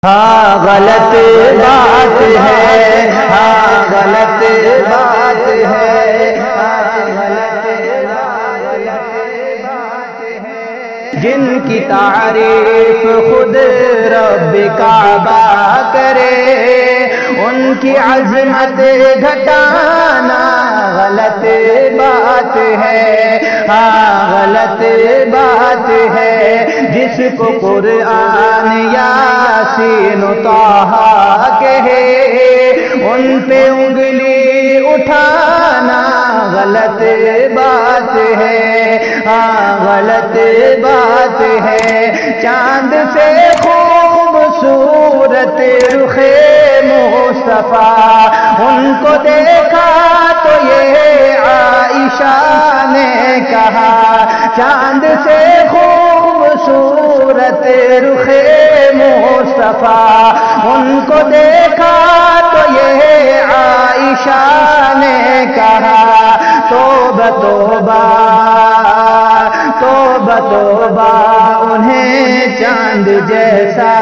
ہاں غلط بات ہے، ہاں غلط بات ہے، ہاں غلط بات ہے۔ جن کی تعریف خود رب کعبہ کرے، ان کی عظمت گھٹانا غلط بات ہے، ہاں غلط بات ہے۔ جس کو قرآن یاسین و طٰہٰ کہے، ان پہ انگلی اٹھانا غلط بات ہے، ہاں غلط بات ہے۔ چاند سے خوبصورت رخ مصطفیٰ، ان کو دیکھا تو یہ عائشہ نے کہا، چاند سے خوبصورت رخ مصطفیٰ، ان کو دیکھا تو یہ عائشہ نے کہا، توبہ توبہ توبہ توبہ انہیں چاند جیسا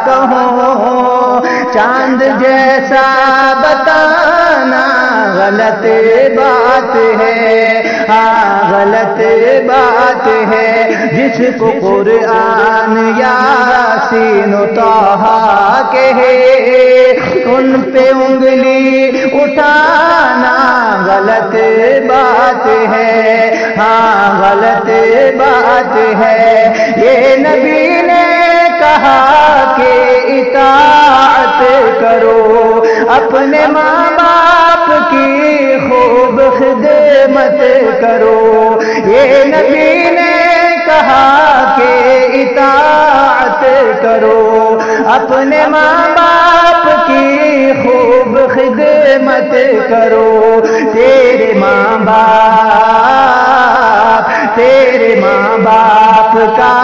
کہو، چاند جیسا بتانا غلط بات ہے، ہاں غلط بات ہے۔ جس کو قرآن یاسین و طٰہٰ کہے، ان پہ انگلی اٹھانا غلط بات ہے، ہاں غلط بات ہے۔ یہ نبی نے کہا کہ اطاعت کرو، اپنے ماں باپ کی خوب خدمت کرو۔ یہ نبی نے کہا کہ اطاعت کرو، اپنے ماں باپ کی خوب خدمت کرو۔ تیرے ماں باپ کا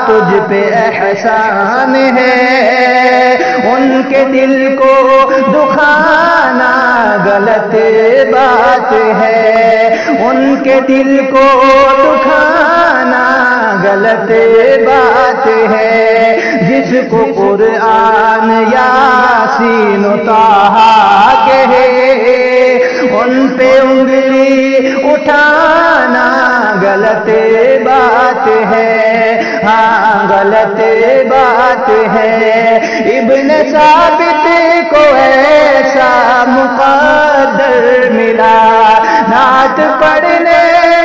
تجھ پہ احسان ہے، ان کے دل کو دکھانا غلط بات ہے، ان کے دل کو دکھانا غلط بات ہے۔ جس کو قرآن یاسین و طٰہٰ کہے، ان پہ انگلی اٹھانا غلط بات ہے، ہاں غلط بات ہے۔ ابن ثابت کو ایسا مقدر ملا، نعت پڑھنے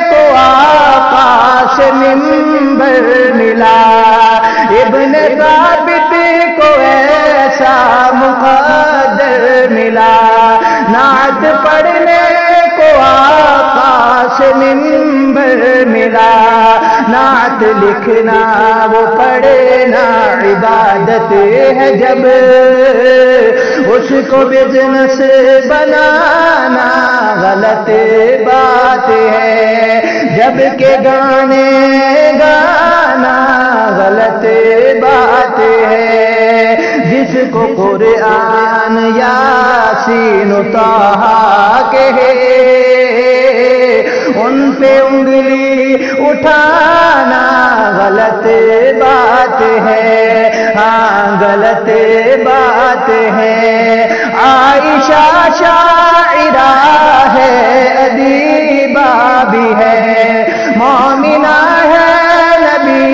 کو آقا سے منبر ملا۔ ابن ثابت کو ایسا مقدر ملا، نعت پڑھنے کو آقا سے منبر ملا۔ نعت لکھنا وہ پڑھنا عبادت ہے، جب اس کو بزنس بنانا غلط بات ہے، جب کہ گانے گانا غلط بات ہے۔ جس کو قرآن یاسین و طٰہٰ کہے، ان پہ انگلی اٹھانا غلط بات ہے، ہاں غلط بات ہے۔ عائشہ شاعرہ ہے، ادیبہ بھی ہے، مومنہ ہے، نبی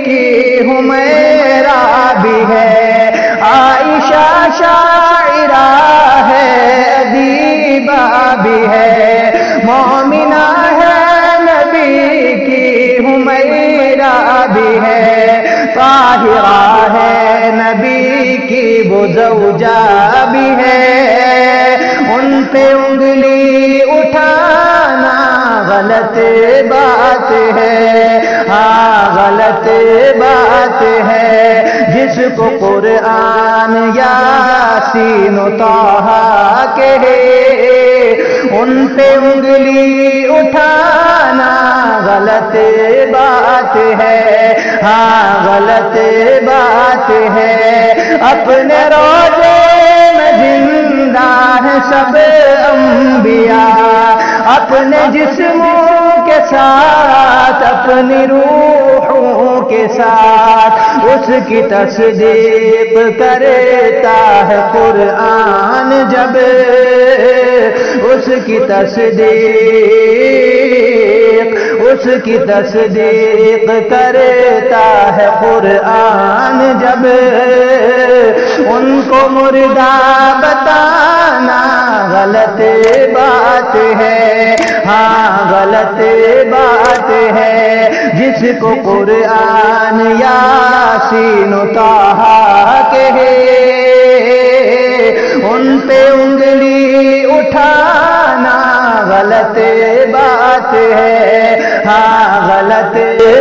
کی حمیرہ بھی ہے۔ عائشہ شاعرہ ہے، ادیبہ بھی ہے، مومنہ ہے، نبی کی حمیرہ بھی ہے۔ طاہرہ ہے، نبی کی وہ زوجہ بھی ہے، ان پہ انگلی اٹھانا غلط بات ہے، ہاں غلط بات ہے۔ جس کو قرآن یاسین و طٰہٰ کہے، ان پہ انگلی اٹھانا غلط بات ہے، ہاں غلط بات ہے۔ اپنے روضے میں زندہ ہے سب انبیاء، اپنے جسموں کے ساتھ اپنی روحوں کے ساتھ اس کی تصدیق کرتا ہے قرآن جب اس کی تصدیق کرتا ہے قرآن جب ان کو مردہ بتانا غلط بات ہے، ہاں غلط بات ہے۔ جس کو قرآن یاسین و طٰہٰ کہے ان پہ انگلی اٹھانا غلط بات ہے، ہاں غلط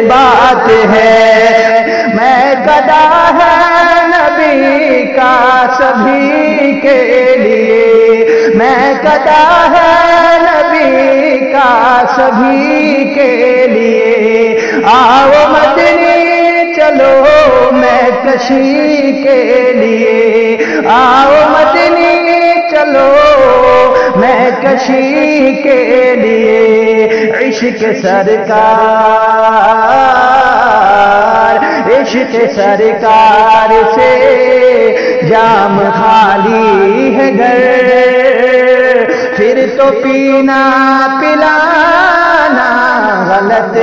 بات ہے۔ میں گدا ہے نبی کا سبھی کے لیے، میں گدا ہے نبی کا سبھی کے لیے، آؤ مدنی چلو میں کشی کے لیے، آؤ مدنی چلو میں کشی کے لیے۔ عشق سرکار سے جام خالی ہے گھر، پھر تو پینا پلانا غلط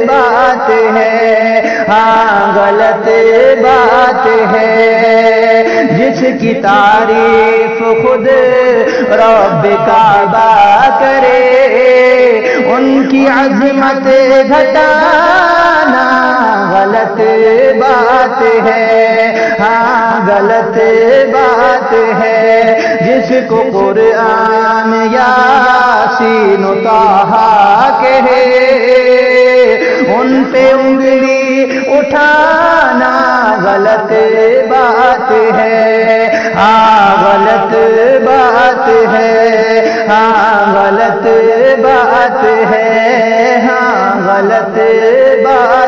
بات ہے، ہاں غلط بات ہے۔ جس کی تعریف خود رب کعبہ کرے ان کی عظمت گھٹانا غلط بات ہے، ہاں غلط بات ہے۔ جس کو قرآن یاسین و طٰہٰ کہے ان پہ انگلی اٹھانا غلط بات ہے، ہاں غلط بات ہے، ہاں غلط بات ہے، ہاں غلط بات